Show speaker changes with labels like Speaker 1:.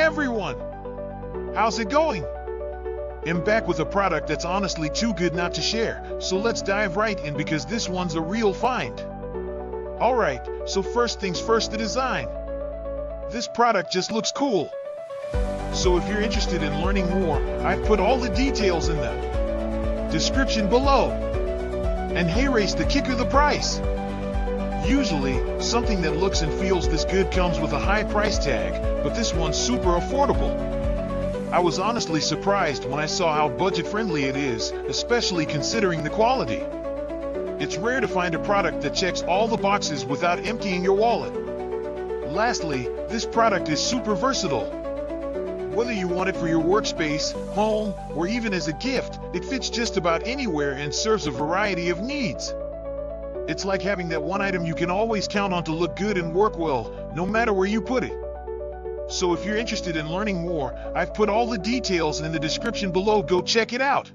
Speaker 1: everyone! How's it going? I'm back with a product that's honestly too good not to share, so let's dive right in because this one's a real find. Alright, so first things first, the design. This product just looks cool. So if you're interested in learning more, I've put all the details in the description below. And hey race the kicker, the price. Usually, something that looks and feels this good comes with a high price tag, but this one's super affordable. I was honestly surprised when I saw how budget-friendly it is, especially considering the quality. It's rare to find a product that checks all the boxes without emptying your wallet. Lastly, this product is super versatile. Whether you want it for your workspace, home, or even as a gift, it fits just about anywhere and serves a variety of needs. It's like having that one item you can always count on to look good and work well, no matter where you put it. So if you're interested in learning more, I've put all the details in the description below. Go check it out.